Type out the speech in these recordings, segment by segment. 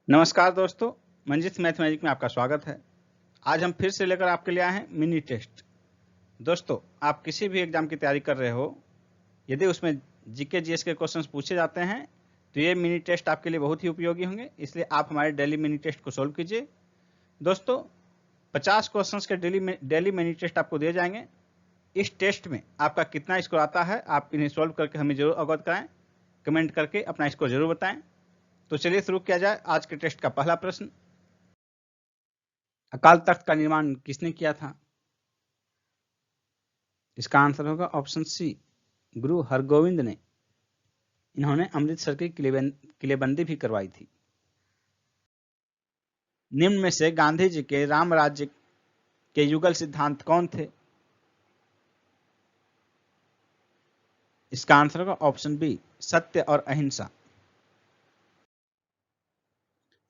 नमस्कार दोस्तों, मंजित मैथमेटिक में आपका स्वागत है। आज हम फिर से लेकर आपके लिए आए हैं मिनी टेस्ट। दोस्तों, आप किसी भी एग्जाम की तैयारी कर रहे हो, यदि उसमें जीके जीएस के क्वेश्चंस पूछे जाते हैं तो ये मिनी टेस्ट आपके लिए बहुत ही उपयोगी होंगे, इसलिए आप हमारे डेली मिनी टेस्ट को सोल्व कीजिए। दोस्तों, 50 क्वेश्चंस के डेली मिनी टेस्ट आपको दिए जाएंगे। इस टेस्ट में आपका कितना स्कोर आता है, आप इन्हें सोल्व करके हमें जरूर अवगत कराएं। कमेंट करके अपना स्कोर जरूर बताएं। तो चलिए शुरू किया जाए। आज के टेस्ट का पहला प्रश्न, अकाल तख्त का निर्माण किसने किया था? इसका आंसर होगा ऑप्शन सी, गुरु हरगोविंद ने। इन्होंने अमृतसर की किलेबंदी भी करवाई थी। निम्न में से गांधी जी के राम राज्य के युगल सिद्धांत कौन थे? इसका आंसर होगा ऑप्शन बी, सत्य और अहिंसा।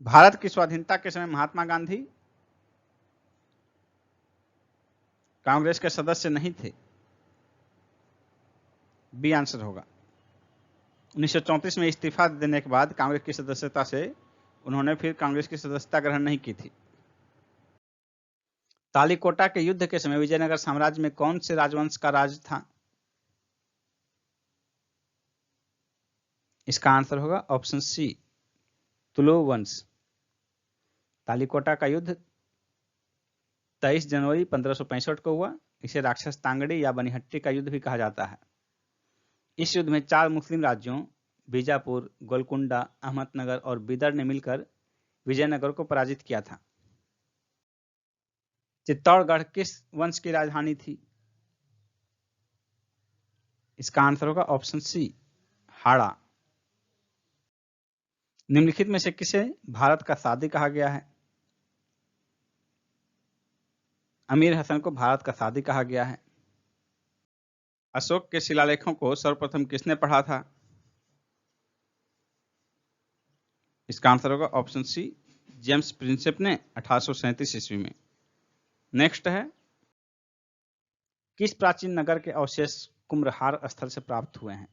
भारत की स्वाधीनता के समय महात्मा गांधी कांग्रेस के सदस्य नहीं थे। बी आंसर होगा। 1934 में इस्तीफा देने के बाद कांग्रेस की सदस्यता से उन्होंने फिर कांग्रेस की सदस्यता ग्रहण नहीं की थी। तालीकोटा के युद्ध के समय विजयनगर साम्राज्य में कौन से राजवंश का राज था? इसका आंसर होगा ऑप्शन सी, तुलु वंश। तालीकोटा का युद्ध 23 जनवरी 1565 को हुआ। इसे राक्षस तांगड़ी या बनिहट्टी का युद्ध भी कहा जाता है। इस युद्ध में 4 मुस्लिम राज्यों बीजापुर, गोलकुंडा, अहमदनगर और बीदर ने मिलकर विजयनगर को पराजित किया था। चित्तौड़गढ़ किस वंश की राजधानी थी? इसका आंसर होगा ऑप्शन सी, हाड़ा। निम्नलिखित में से किसे भारत का सादी कहा गया है? अमीर हसन को भारत का सादी कहा गया है। अशोक के शिलालेखों को सर्वप्रथम किसने पढ़ा था? इसका आंसर होगा ऑप्शन सी, जेम्स प्रिंसेप ने 1837 ईस्वी में। नेक्स्ट है, किस प्राचीन नगर के अवशेष कुम्भहार स्थल से प्राप्त हुए हैं?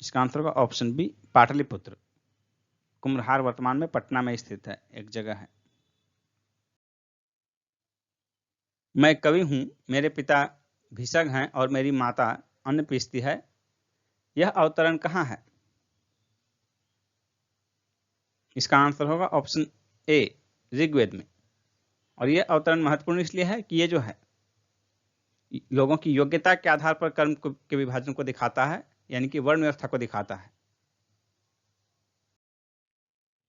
इसका आंसर होगा ऑप्शन बी, पाटलिपुत्र। कुम्भहार वर्तमान में पटना में स्थित है, एक जगह है। मैं कवि हूं, मेरे पिता भिषक हैं और मेरी माता अन्न पीसती है। यह अवतरण कहाँ है? इसका आंसर होगा ऑप्शन ए, ऋग्वेद में। और यह अवतरण महत्वपूर्ण इसलिए है कि ये जो है लोगों की योग्यता के आधार पर कर्म के विभाजन को दिखाता है, यानी कि वर्ण व्यवस्था को दिखाता है।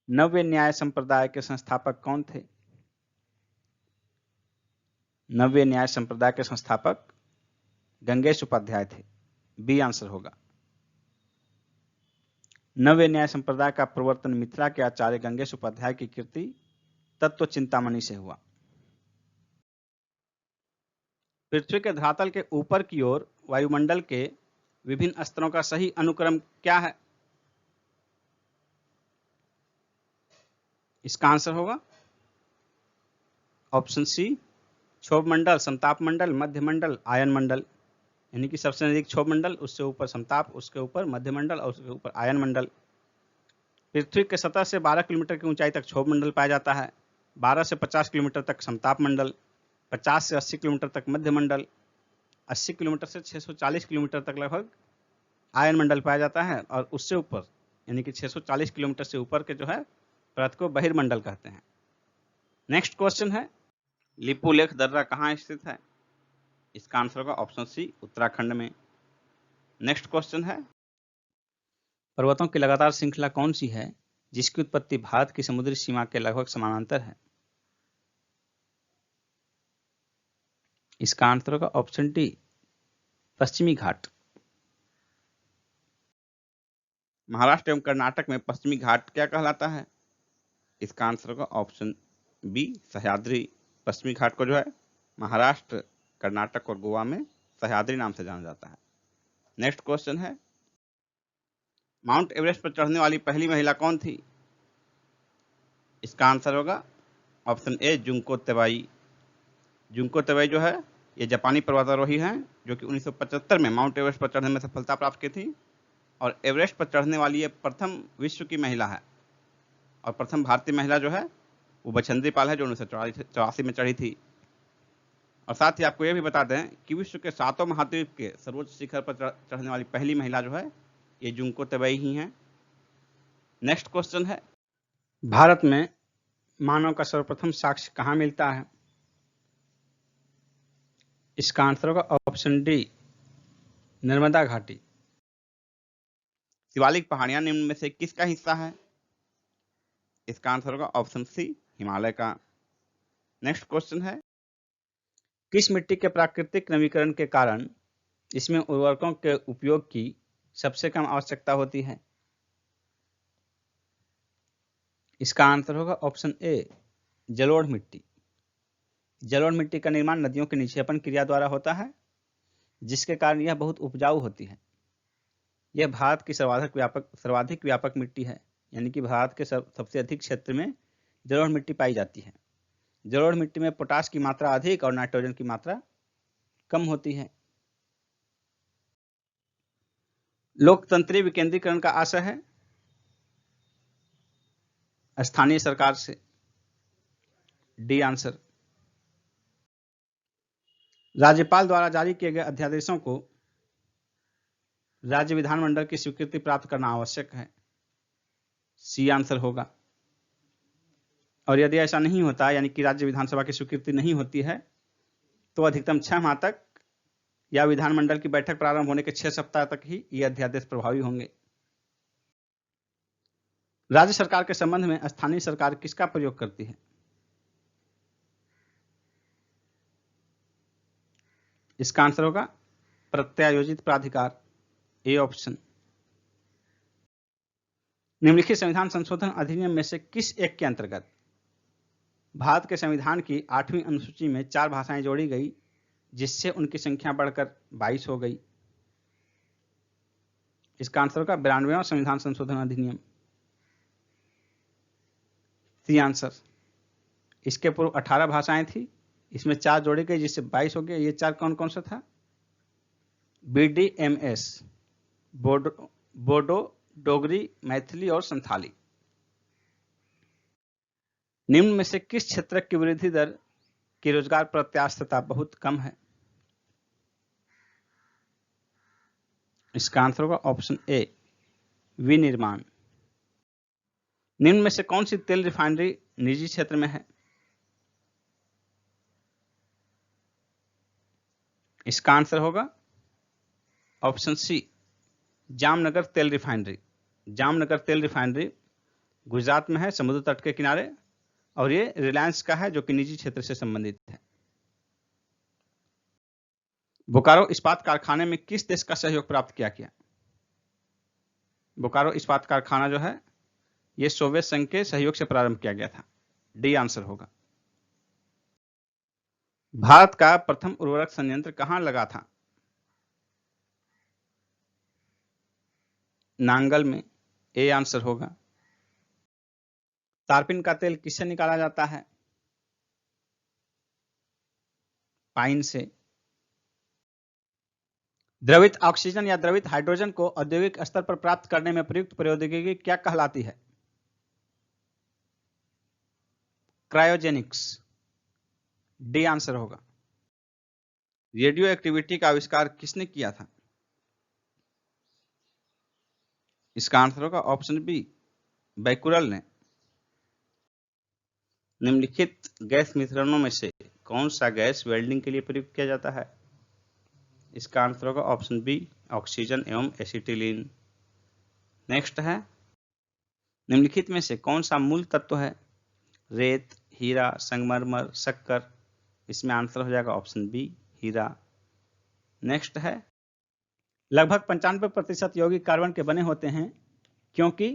नव्य न्याय संप्रदाय के संस्थापक कौन थे? नव्य न्याय संप्रदाय के संस्थापक गंगेश उपाध्याय थे। बी आंसर होगा। नव्य न्याय संप्रदाय का प्रवर्तन मिथिला के आचार्य गंगेश उपाध्याय की कीर्ति तत्व चिंतामणि से हुआ। पृथ्वी के धरातल के ऊपर की ओर वायुमंडल के विभिन्न स्तरों का सही अनुक्रम क्या है? इसका आंसर होगा ऑप्शन सी, क्षोभ मंडल, समताप मंडल, मध्य मंडल, आयन मंडल। यानी कि सबसे नजदीक क्षोभ मंडल, उससे ऊपर समताप, उसके ऊपर मध्य मंडल और उसके ऊपर आयन मंडल। पृथ्वी के सतह से 12 किलोमीटर की ऊंचाई तक क्षोभ मंडल पाया जाता है। 12 से 50 किलोमीटर तक समताप मंडल, 50 से 80 किलोमीटर तक मध्य मंडल, 80 किलोमीटर से 640 किलोमीटर तक लगभग आयन मंडल पाया जाता है। और उससे ऊपर यानी कि 640 किलोमीटर से ऊपर के जो है परत को बहिर्मंडल कहते हैं। नेक्स्ट क्वेश्चन है, लिपुलेख दर्रा कहाँ स्थित है? इसका आंसर होगा ऑप्शन सी, उत्तराखंड में। नेक्स्ट क्वेश्चन है, पर्वतों की लगातार श्रृंखला कौन सी है जिसकी उत्पत्ति भारत की समुद्री सीमा के लगभग समानांतर है? इसका आंसर होगा ऑप्शन डी, पश्चिमी घाट। महाराष्ट्र एवं कर्नाटक में पश्चिमी घाट क्या कहलाता है? इसका आंसर होगा ऑप्शन बी, सह्याद्री। पश्चिमी घाट को जो है महाराष्ट्र, कर्नाटक और गोवा में सह्याद्री नाम से जाना जाता है। नेक्स्ट क्वेश्चन है, माउंट एवरेस्ट पर चढ़ने वाली पहली महिला कौन थी? इसका आंसर होगा ऑप्शन ए, जुंको तेवाई। जुंको तेवाई जो है ये जापानी पर्वतारोही हैं जो कि 1975 में माउंट एवरेस्ट पर चढ़ने में सफलता प्राप्त की थी। और एवरेस्ट पर चढ़ने वाली ये प्रथम विश्व की महिला है। और प्रथम भारतीय महिला जो है वो बछेंद्री पाल है, जो 1984 में चढ़ी थी। और साथ ही आपको ये भी बता दें कि विश्व के 7 महाद्वीप के सर्वोच्च शिखर पर चढ़ने वाली पहली महिला जो है ये जुंको तबेई ही हैं। नेक्स्ट क्वेश्चन है, भारत में मानव का सर्वप्रथम साक्ष्य कहाँ मिलता है? इसका आंसर होगा ऑप्शन डी, नर्मदा घाटी। शिवालिक पहाड़ियां निम्न में से किसका हिस्सा है? इसका आंसर होगा ऑप्शन सी, हिमालय का। नेक्स्ट क्वेश्चन है, किस मिट्टी के प्राकृतिक नवीकरण के कारण इसमें उर्वरकों के उपयोग की सबसे कम आवश्यकता होती है? इसका आंसर होगा ऑप्शन ए, जलोढ़ मिट्टी। जलोढ़ मिट्टी का निर्माण नदियों के निक्षेपण क्रिया द्वारा होता है, जिसके कारण यह बहुत उपजाऊ होती है। यह भारत की सर्वाधिक व्यापक मिट्टी है, यानी कि भारत के सबसे अधिक क्षेत्र में जलोढ़ मिट्टी पाई जाती है। जलोढ़ मिट्टी में पोटाश की मात्रा अधिक और नाइट्रोजन की मात्रा कम होती है। लोकतंत्रीय विकेंद्रीकरण का आशय है स्थानीय सरकार से। D answer. राज्यपाल द्वारा जारी किए गए अध्यादेशों को राज्य विधानमंडल की स्वीकृति प्राप्त करना आवश्यक है। सी आंसर होगा। और यदि ऐसा नहीं होता, यानी कि राज्य विधानसभा की स्वीकृति नहीं होती है, तो अधिकतम 6 माह तक या विधानमंडल की बैठक प्रारंभ होने के 6 सप्ताह तक ही ये अध्यादेश प्रभावी होंगे। राज्य सरकार के संबंध में स्थानीय सरकार किसका प्रयोग करती है? इसका आंसर होगा प्रत्यायोजित प्राधिकार, ए ऑप्शन। निम्नलिखित संविधान संशोधन अधिनियम में से किस एक के अंतर्गत भारत के संविधान की 8वीं अनुसूची में 4 भाषाएं जोड़ी गई, जिससे उनकी संख्या बढ़कर 22 हो गई? इसका आंसर होगा 92वां संविधान संशोधन अधिनियम, सी आंसर। इसके पूर्व 18 भाषाएं थी, इसमें 4 जोड़ी गई जिससे 22 हो गए। ये 4 कौन कौन सा था? BDMS, बोडो, डोगरी, मैथिली और संथाली। निम्न में से किस क्षेत्र की वृद्धि दर की रोजगार प्रत्याशितता बहुत कम है? इसका आंसर होगा ऑप्शन ए, विनिर्माण। निम्न में से कौन सी तेल रिफाइनरी निजी क्षेत्र में है? इसका आंसर होगा ऑप्शन सी, जामनगर तेल रिफाइनरी। जामनगर तेल रिफाइनरी गुजरात में है, समुद्र तट के किनारे, और ये रिलायंस का है, जो कि निजी क्षेत्र से संबंधित है। बोकारो इस्पात कारखाने में किस देश का सहयोग प्राप्त किया गया? बोकारो इस्पात कारखाना जो है ये सोवियत संघ के सहयोग से प्रारंभ किया गया था। डी आंसर होगा। भारत का प्रथम उर्वरक संयंत्र कहां लगा था? नांगल में, ए आंसर होगा। तारपीन का तेल किससे निकाला जाता है? पाइन से। द्रवित ऑक्सीजन या द्रवित हाइड्रोजन को औद्योगिक स्तर पर प्राप्त करने में प्रयुक्त प्रौद्योगिकी क्या कहलाती है? क्रायोजेनिक्स, डी आंसर होगा। रेडियो एक्टिविटी का आविष्कार किसने किया था? इसका आंसर होगा ऑप्शन बी, बैकुरल ने। निम्नलिखित गैस मिश्रणों में से कौन सा गैस वेल्डिंग के लिए प्रयुक्त किया जाता है? इसका आंसर होगा ऑप्शन बी, ऑक्सीजन एवं एसिटिलीन। नेक्स्ट है, निम्नलिखित में से कौन सा मूल तत्व है? रेत, हीरा, संगमरमर, शक्कर। इसमें आंसर हो जाएगा ऑप्शन बी, हीरा। नेक्स्ट है, लगभग 95% यौगिक कार्बन के बने होते हैं क्योंकि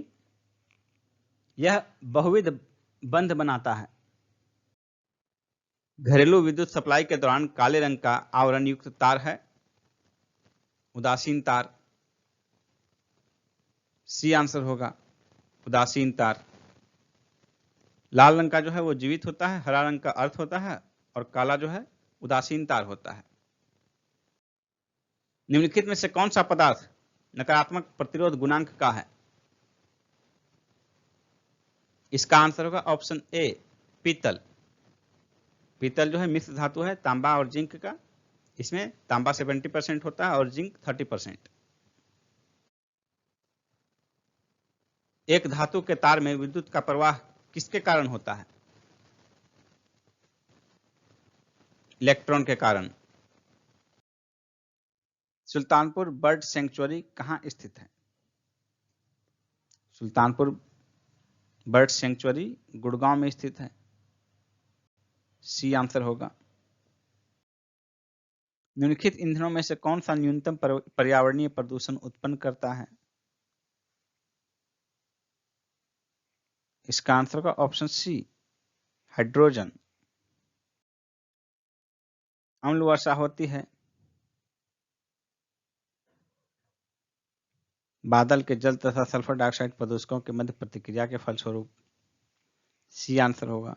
यह बहुविध बंध बनाता है। घरेलू विद्युत सप्लाई के दौरान काले रंग का आवरण युक्त तार है उदासीन तार। सी आंसर होगा, उदासीन तार। लाल रंग का जो है वो जीवित होता है, हरा रंग का अर्थ होता है, और काला जो है उदासीन तार होता है। निम्नलिखित में से कौन सा पदार्थ नकारात्मक प्रतिरोध गुणांक का है? इसका आंसर होगा ऑप्शन ए पीतल। पीतल जो है मिश्र धातु है तांबा और जिंक का, इसमें तांबा 70% होता है और जिंक 30%। एक धातु के तार में विद्युत का प्रवाह किसके कारण होता है? इलेक्ट्रॉन के कारण। सुल्तानपुर बर्ड सेंचुरी कहाँ स्थित है? सुल्तानपुर बर्ड सेंचुरी गुड़गांव में स्थित है। सी आंसर होगा। निम्नलिखित ईंधनों में से कौन सा न्यूनतम पर्यावरणीय प्रदूषण उत्पन्न करता है? इसका आंसर होगा ऑप्शन सी हाइड्रोजन। अम्ल वर्षा होती है बादल के जल तथा सल्फर डाइऑक्साइड प्रदूषकों के मध्य प्रतिक्रिया के फलस्वरूप। सी आंसर होगा।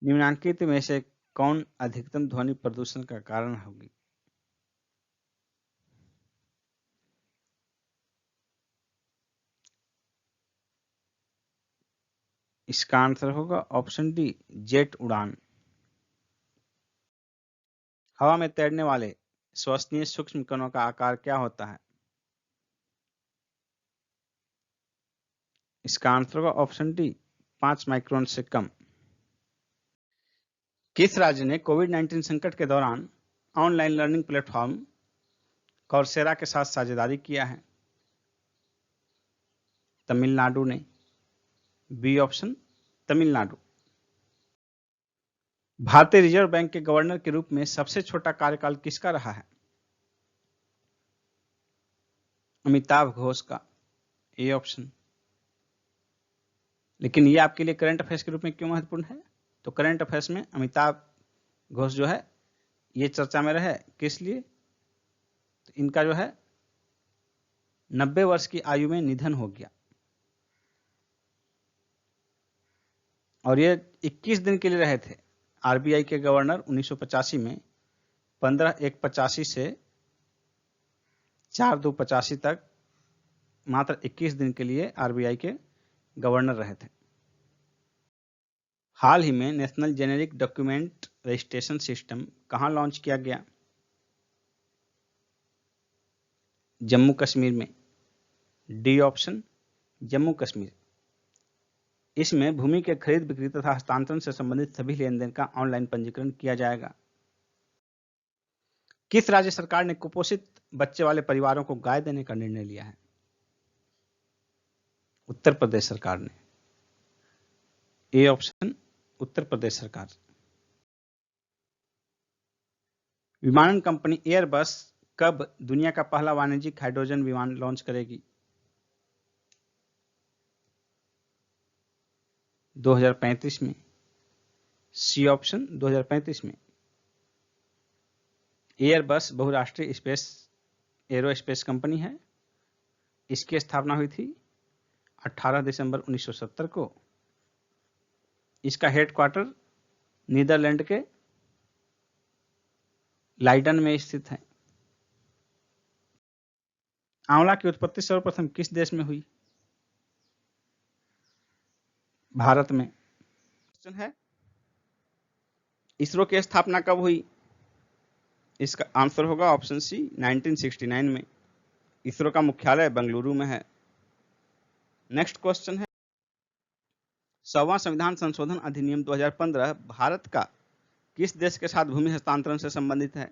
निम्नांकित में से कौन अधिकतम ध्वनि प्रदूषण का कारण होगी? इसका आंसर होगा ऑप्शन डी जेट उड़ान। हवा में तैरने वाले श्वसनीय सूक्ष्म कणों का आकार क्या होता है? इसका आंसर होगा ऑप्शन डी 5 माइक्रोन से कम। किस राज्य ने कोविड-19 संकट के दौरान ऑनलाइन लर्निंग प्लेटफॉर्म कौरसेरा के साथ साझेदारी किया है? तमिलनाडु ने। B option Tamil Nadu. भारतीय रिजर्व बैंक के गवर्नर के रूप में सबसे छोटा कार्यकाल किसका रहा है? अमिताभ घोष का। A option. लेकिन ये आपके लिए करंट अफेयर्स के रूप में क्यों महत्वपूर्ण है? तो करंट अफेयर्स में अमिताभ घोष जो है ये चर्चा में रहे, किस लिए? तो इनका जो है 90 वर्ष की आयु में निधन हो गया और ये 21 दिन के लिए रहे थे आरबीआई के गवर्नर 1985 में। 15/1/85 से 4/2/85 तक मात्र 21 दिन के लिए आरबीआई के गवर्नर रहे थे। हाल ही में national generic document registration system कहां लॉन्च किया गया? जम्मू कश्मीर में। D option Jammu Kashmir. इसमें भूमि के खरीद बिक्री तथा हस्तांतरण से संबंधित सभी लेन देन का ऑनलाइन पंजीकरण किया जाएगा। किस राज्य सरकार ने कुपोषित बच्चे वाले परिवारों को गाय देने का निर्णय लिया है? उत्तर प्रदेश सरकार ने। ए ऑप्शन उत्तर प्रदेश सरकार। विमानन कंपनी एयरबस कब दुनिया का पहला वाणिज्यिक हाइड्रोजन विमान लॉन्च करेगी? 2035 में। सी ऑप्शन 2035 में। एयरबस बहुराष्ट्रीय स्पेस एरोस्पेस कंपनी है। इसकी स्थापना हुई थी 18 दिसंबर 1970 को। इसका हेडक्वार्टर नीदरलैंड के लाइडन में स्थित है। आंवला की उत्पत्ति सर्वप्रथम किस देश में हुई? भारत में। क्वेश्चन है इसरो की स्थापना कब हुई? इसका आंसर होगा ऑप्शन सी 1969 में। इसरो का मुख्यालय बेंगलुरु में है। नेक्स्ट क्वेश्चन है 100वां संविधान संशोधन अधिनियम 2015 भारत का किस देश के साथ भूमि हस्तांतरण से संबंधित है?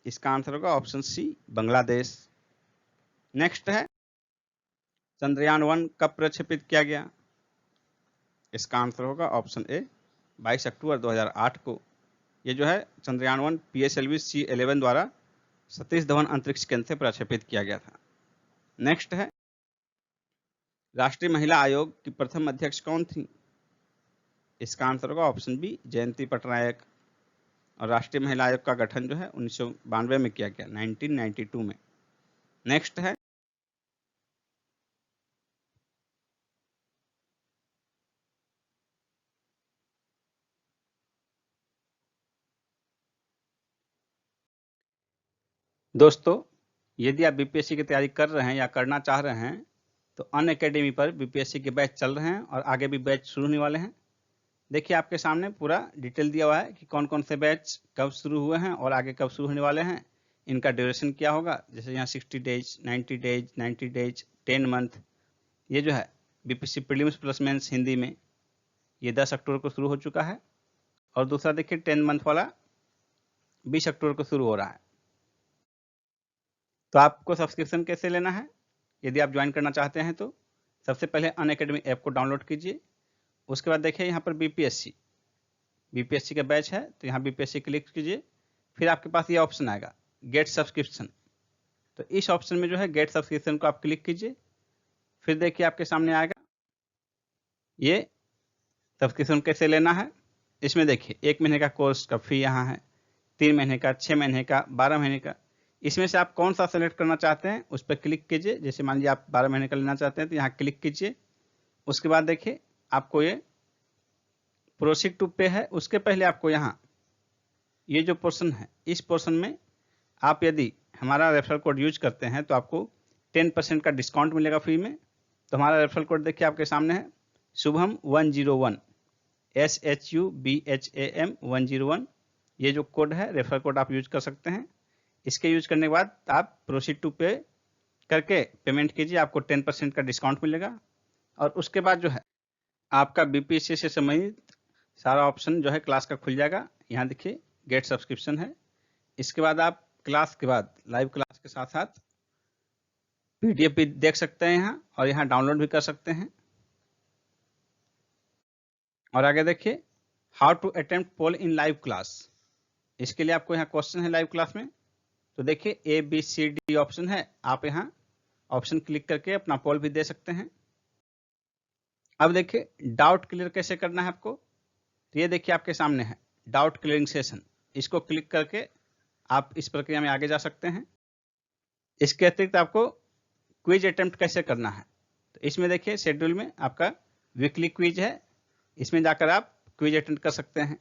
इसका आंसर होगा ऑप्शन सी बांग्लादेश। नेक्स्ट है चंद्रयान 1 कब प्रक्षेपित किया गया? इसका आंसर होगा ऑप्शन ए 22 अक्टूबर 2008 को। ये जो है चंद्रयान 1 PSLV C11 द्वारा सतीश धवन अंतरिक्ष केंद्र से प्रक्षेपित किया गया था। नेक्स्ट है राष्ट्रीय महिला आयोग की प्रथम अध्यक्ष कौन थी? इसका आंसर होगा ऑप्शन बी जयंती पटनायक। और राष्ट्रीय महिला आयोग का गठन जो है 1992 में किया गया, 1992 में। नेक्स्ट है दोस्तों यदि आप बीपीएससी की तैयारी कर रहे हैं या करना चाह रहे हैं तो अनअकैडमी पर बीपीएससी के बैच चल रहे हैं और आगे भी बैच शुरू होने वाले हैं। देखिए आपके सामने पूरा डिटेल दिया हुआ है कि कौन कौन से बैच कब शुरू हुए हैं और आगे कब शुरू होने वाले हैं, इनका ड्यूरेशन क्या होगा। जैसे यहाँ 60 डेज, 90 डेज, 90 डेज, 10 मंथ। ये जो है BPSC prelims plus mains Hindi में ये 10 अक्टूबर को शुरू हो चुका है और दूसरा देखिए 10 मंथ वाला 20 अक्टूबर को शुरू हो रहा है। तो आपको सब्सक्रिप्शन कैसे लेना है यदि आप ज्वाइन करना चाहते हैं तो सबसे पहले अनअकैडमी ऐप को डाउनलोड कीजिए। उसके बाद देखिए यहाँ पर बीपीएससी का बैच है तो यहाँ बीपीएससी क्लिक कीजिए। फिर आपके पास ये ऑप्शन आएगा गेट सब्सक्रिप्शन। तो इस ऑप्शन में जो है गेट सब्सक्रिप्शन को आप क्लिक कीजिए। फिर देखिए आपके सामने आएगा ये सब्सक्रिप्शन कैसे लेना है। इसमें देखिए 1 महीने का कोर्स का फी यहाँ है, 3 महीने का, 6 महीने का, 12 महीने का। इसमें से आप कौन सा सेलेक्ट करना चाहते हैं उस पर क्लिक कीजिए। जैसे मान लीजिए आप 12 महीने का लेना चाहते हैं तो यहाँ क्लिक कीजिए। उसके बाद देखिए आपको ये प्रोसीड टू पे है, उसके पहले आपको यहाँ ये जो पोर्शन है इस पोर्शन में आप यदि हमारा रेफरल कोड यूज करते हैं तो आपको 10% का डिस्काउंट मिलेगा फ्री में। तो हमारा रेफरल कोड देखिए आपके सामने है शुभम 101 SHUBHAM 101। ये जो कोड है रेफरल कोड आप यूज कर सकते हैं। इसके यूज करने के बाद आप प्रोसीड टू पे करके पेमेंट कीजिए, आपको 10% का डिस्काउंट मिलेगा। और उसके बाद जो है आपका बीपीएससी से संबंधित सारा ऑप्शन जो है क्लास का खुल जाएगा। यहाँ देखिए गेट सब्सक्रिप्शन है। इसके बाद आप क्लास के बाद लाइव क्लास के साथ साथ पीडीएफ भी देख सकते हैं यहाँ और यहाँ डाउनलोड भी कर सकते हैं। और आगे देखिए how to attempt poll in live class. इसके लिए आपको यहाँ क्वेश्चन है लाइव क्लास में। तो देखिए ABCD ऑप्शन है, आप यहाँ ऑप्शन क्लिक करके अपना पोल भी दे सकते हैं। अब देखिए डाउट क्लियर कैसे करना है आपको। तो ये देखिए आपके सामने है डाउट क्लियरिंग सेशन। इसको क्लिक करके आप इस प्रक्रिया में आगे जा सकते हैं। इसके अतिरिक्त आपको क्विज अटेम्प्ट कैसे करना है तो इसमें देखिए शेड्यूल में आपका वीकली क्विज है, इसमें जाकर आप क्विज अटेम्प्ट कर सकते हैं।